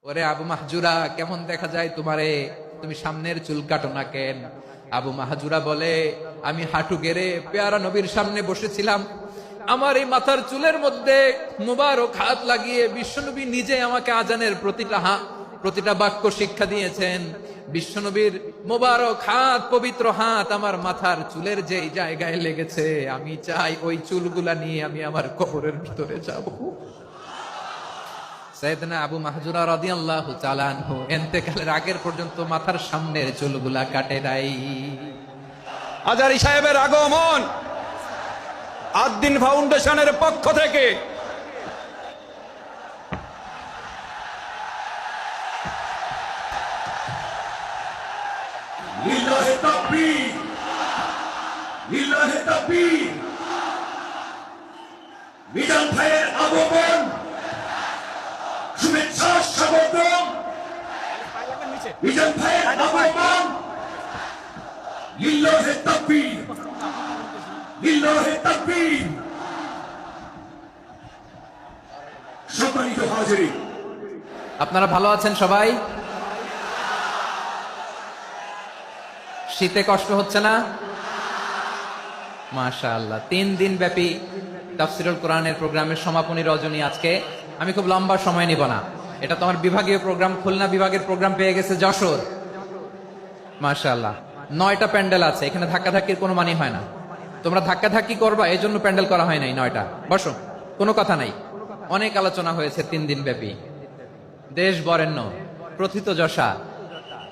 ওরে আবু মাহজুরা, কেমন দেখা যায় তোমারে? তুমি সামনের চুল কাটো না কেন? আবু মাহজুরা বলে, আমি হাঁটু গেড়ে পেয়ারা নবীর সামনে বসেছিলাম, আমার এই মাথার চুলের মধ্যে মুবারক হাত লাগিয়ে বিশ্বনবী নিজে আমাকে আজানের প্রতিটা বাক্য শিক্ষা দিয়েছেন। বিশ্বনবীর মোবারক হাত, পবিত্র হাত আমার মাথার চুলের যেই জায়গায় লেগেছে, আমি চাই ওই চুলগুলা নিয়ে আমি আমার কবরের ভিতরে যাব। সাইয়েদনা আবু মাহজুরা রাদিয়াল্লাহু তাআলা আনহু ইন্তেকালের আগের পর্যন্ত মাথার সামনের চুলগুলা কাটে নাই। হাজারী সাহেবের আগমন আদ্দিন ফাউন্ডেশনের পক্ষ থেকে লিল্লাহে তাকবীর, লিল্লাহে তাকবীর। মিজান ভাইয়ের আগমন, শুভেচ্ছা স্বাগতম। মিজান ভাইয়ের আগমন, লিল্লাহে তাকবীর, লিল্লাহে তাকবীর। সম্মানিত হাজিরিন, আপনারা ভালো আছেন সবাই? শীতে কষ্ট হচ্ছে না? মাশাআল্লাহ। 3 দিন ব্যাপী তাফসীরুল কোরআনের প্রোগ্রামের সমাপনী রজনী আজকে। আমি খুব লম্বা সময় নিব না, এটা তোমার বিভাগীয় প্রোগ্রাম, খুলনা বিভাগের প্রোগ্রাম পেয়ে গেছে যশোর। মাশাআল্লাহ, 9টা প্যান্ডেল আছে, এখানে ধাক্কাধাক্কির কোনো মানে হয় না। তোমরা ধাক্কাধাক্কি করবা, এই জন্য প্যান্ডেল করা হয় নাই 9টা। বসো, কোনো কথা নাই। অনেক আলোচনা হয়েছে 3 দিন ব্যাপী। দেশ বরেণ্য, প্রথিত যশা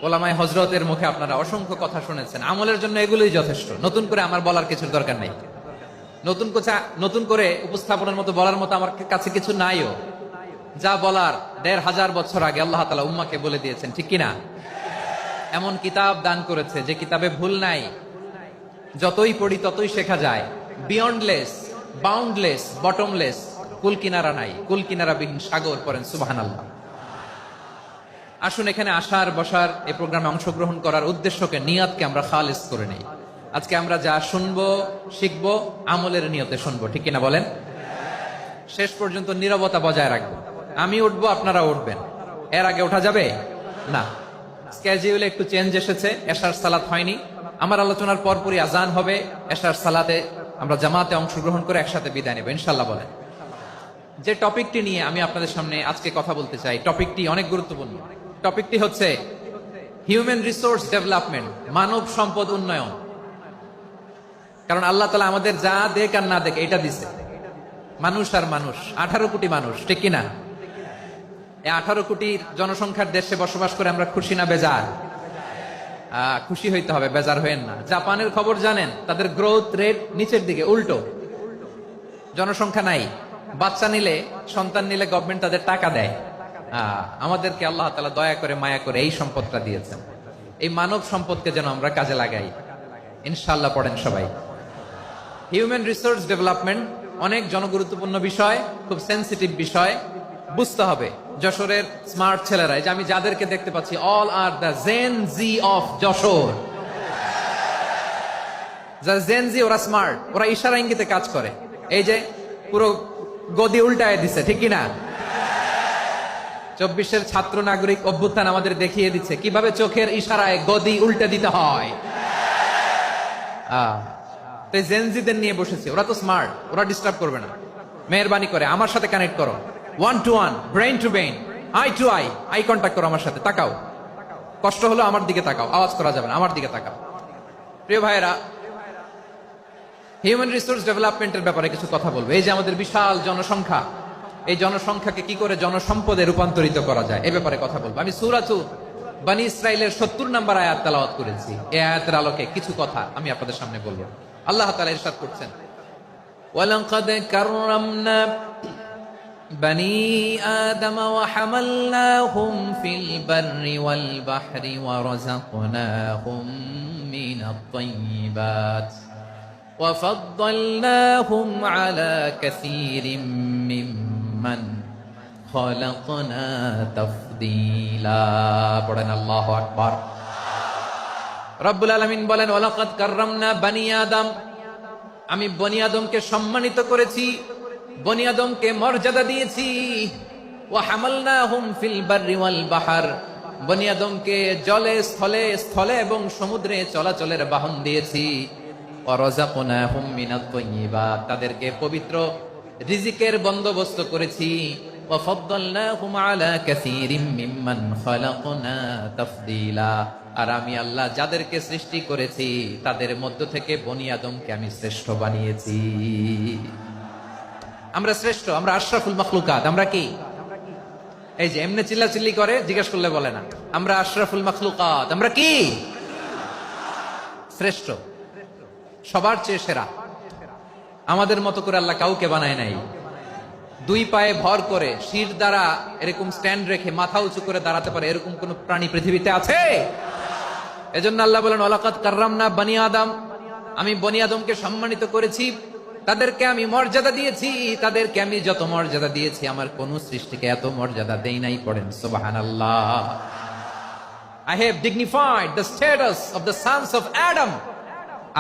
ওলামায়ে হযরতের মুখে আপনারা অসংখ্য কথা শুনেছেন। আমলের জন্য এগুলোই যথেষ্ট, নতুন করে আমার বলার কিছুর দরকার নেই। নতুন করে উপস্থাপনের মতো বলার মতো আমার কাছে কিছু নাইও। যা বলার 1500 বছর আগে আল্লাহ তাআলা উম্মাহকে বলে দিয়েছেন, ঠিক কিনা? এমন কিতাব দান করেছে যে কিতাবে ভুল নাই, যতই পড়ি ততই শেখা যায়। বিয়ন্ডলেস, বাউন্ডলেস, বটমলেস, কুল কিনারা নাই, কুল কিনারা বিহীন সাগর। পড়েন সুবহানাল্লাহ। আসুন, এখানে আসার বসার এই প্রোগ্রামে অংশগ্রহণ করার উদ্দেশ্যকে, নিয়তকে আমরা খালিস করে নেই। আজকে আমরা যা শুনবো শিখবো আমলের নিয়তে শুনবো, ঠিক কিনা বলেন? শেষ পর্যন্ত নীরবতা বজায় রাখবো। আমি উঠবো, আপনারা উঠবেন। এর আগে ওঠা যাবে না। স্কেডিউলে একটু চেঞ্জ এসেছে, এশার সালাত হয়নি। আমার আলোচনার পরপরই আজান হবে। এশার সালাতে আমরা জামাতে অংশগ্রহণ করে একসাথে বিদায় নেব ইনশাল্লাহ। বলেন, যে টপিকটি নিয়ে আমি আপনাদের সামনে আজকে কথা বলতে চাই, টপিকটি অনেক গুরুত্বপূর্ণ। টপিকটি হচ্ছে হিউম্যান রিসোর্স ডেভেলপমেন্ট, মানব সম্পদ উন্নয়ন। কারণ আল্লাহ তাআলা আমাদের যা দেখ আর না দেখ এটা দিছে। মানুষ আর মানুষ, 18 কোটি মানুষ, ঠিক কিনা? এই 18 কোটির জনসংখ্যার দেশে বসবাস করে আমরা খুশি না বেজার? খুশি হইতে হবে, বেজার হইেন না। জাপানের খবর জানেন? তাদের গ্রোথ রেট নিচের দিকে, উল্টো। জনসংখ্যা নাই, বাচ্চা নিলে, সন্তান নিলে গভর্নমেন্ট তাদের টাকা দেয়। আমাদেরকে আল্লাহ তাআলা দয়া করে মায়া করে এই সম্পদটা দিয়েছেন। এই মানব সম্পদকে যেন আমরা কাজে লাগাই ইনশাআল্লাহ। পড়েন সবাই। হিউম্যান রিসোর্স ডেভেলপমেন্ট অনেক জনগুরুত্বপূর্ণ বিষয়, খুব সেন্সিটিভ বিষয়। বুঝতে হবে যশোরের স্মার্ট ছেলেরা, এই যে আমি যাদেরকে দেখতে পাচ্ছি, all are the Gen Z of Jessore. যা জেন জি, ওরা স্মার্ট, ওরা ইশারা ইঙ্গিতে কাজ করে। এই যে পুরো গদি উল্টায় দিছে, ঠিক কিনা? 24-এর ছাত্র নাগরিক অভ্যুত্থান আমাদের দেখিয়ে দিচ্ছে কিভাবে চোখের ইশারায় গদি উল্টে দিতে হয়। জেনজিদের নিয়ে বসেছে, ওরা তো স্মার্ট, ওরা ডিস্টার্ব করবে না। মেহরবানি করে আমার সাথে কানেক্ট করো, 1 to 1, brain to brain, eye to eye, eye contact করো আমার সাথে। তাকাও, কষ্ট হলো আমার দিকে তাকাও, আওয়াজ করা যাবে না, আমার দিকে তাকাও। প্রিয় ভাইয়েরা, হিউম্যান রিসোর্স ডেভেলপমেন্টের ব্যাপারে কিছু কথা বলবো। এই যে আমাদের বিশাল জনসংখ্যা, এই জনসংখ্যাকে কি করে জনসম্পদে রূপান্তরিত করা যায়, এ ব্যাপারে কথা বলবো। আমি সূরাতু বনী ইসরাইলের 70 নম্বর আয়াত তেলাওয়াত করেছি। এই আয়াতের আলোকে কিছু কথা আমি আপনাদের সামনে বলবো। আল্লাহ তাআলা ইরশাদ করছেন, ওয়ালাকাদ কাররামনা বনী আদম ওয়া হামালনাহুম ফিল বাররি ওয়াল বাহরি ওয়া রাযাকনাহুম মিনাত তাইয়্যিবাত ওয়া ফাদ্দালনাহুম আলা কাসীরিম মিম্মান খালাকনা তাফদীলা। পড়েন আল্লাহু আকবার। রব্বুল আলামিন বলেন, ওয়ালাকাদ কাররামনা বনী আদম, আমি বনী আদমকে সম্মানিত করেছি, বনী আদমকে মর্যাদা দিয়েছি। ওয়া হামালনাহুম ফিল বাররি ওয়াল বাহর, বনি আদমকে জলে স্থলে স্থলে এবং সমুদ্রে চলাচলের বাহন দিয়েছি। ওয়া রাযাকনাহুম মিনাত তাইয়্যিবাত, তাদেরকে পবিত্র রিজিকের বন্দোবস্ত করেছি। ওয়া ফাদ্দালনাহুম আলা কাসীরিম মিম্মান খালাকনা তাফদীলা, আর আমি আল্লাহ যাদেরকে সৃষ্টি করেছি তাদের মধ্য থেকে বনি আদমকে আমি শ্রেষ্ঠ বানিয়েছি। আমরা শ্রেষ্ঠ, আমরা আশরাফুল মাখলুকাত। আমরা কি? এই যে এমনি চিল্লাচিল্লি করে, জিজ্ঞেস করলে বলে না। আমরা আশরাফুল মাখলুকাত, আমরা কি? শ্রেষ্ঠ, সবার চেয়ে সেরা। আমাদের মতো করে আল্লাহ কাউকে বানায় নাই। দুই পায়ে ভর করে শির দ্বারা এরকম স্ট্যান্ড রেখে মাথা উঁচু করে দাঁড়াতে পারে এরকম কোন প্রাণী পৃথিবীতে আছে? এজন্য আল্লাহ বলেন ওয়ালাকাদ কাররামনা বনি আদম, আমি বনি আদমকে সম্মানিত করেছি, তাদেরকে আমি মর্যাদা দিয়েছি। তাদেরকে আমি যত মর্যাদা দিয়েছি আমার কোন সৃষ্টিকে এত মর্যাদা দেই নাই। পড়েন সুবহানাল্লাহ। I have dignified the status of the sons of Adam.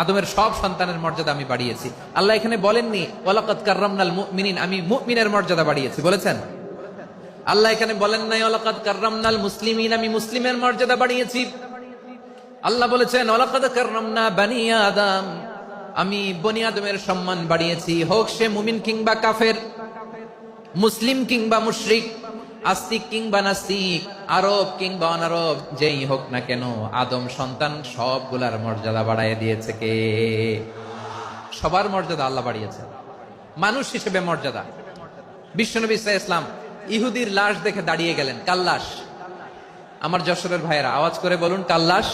আদমের সব সন্তানের মর্যাদা আমি বাড়িয়েছি। আল্লাহ এখানে বলেননি ওয়ালাকাদ কাররামনাল মুমিনিন, আমি মুমিনের মর্যাদা বাড়িয়েছি, বলেছেন? আল্লাহ এখানে বলেন নাই ওয়ালাকাদ কাররামনাল মুসলিমিন, আমি মুসলিমের মর্যাদা বাড়িয়েছি। আল্লাহ বলেছেন ওয়ালাকাদ কাররামনা বনি আদম, আমি বনি আদমের সম্মান বাড়িয়েছি। হোক সে মুমিন কিংবা কাফের, মুসলিম কিংবা মুশরিক, আস্তিক কিংবা নাস্তিক, আরব কিংবা অনারব, যেই হোক না কেন আদম সন্তান সবগুলার মর্যাদা বাড়ায় দিয়েছে কে? সবার মর্যাদা আল্লাহ বাড়িয়েছে। মানুষ হিসেবে মর্যাদা। বিশ্বনবী সাল্লাল্লাহু আলাইহি ওয়াসাল্লাম ইহুদির লাশ দেখে দাঁড়িয়ে গেলেন। কাল্লাশ। আমার যশোরের ভাইয়েরা আওয়াজ করে বলুন কাল্লাশ।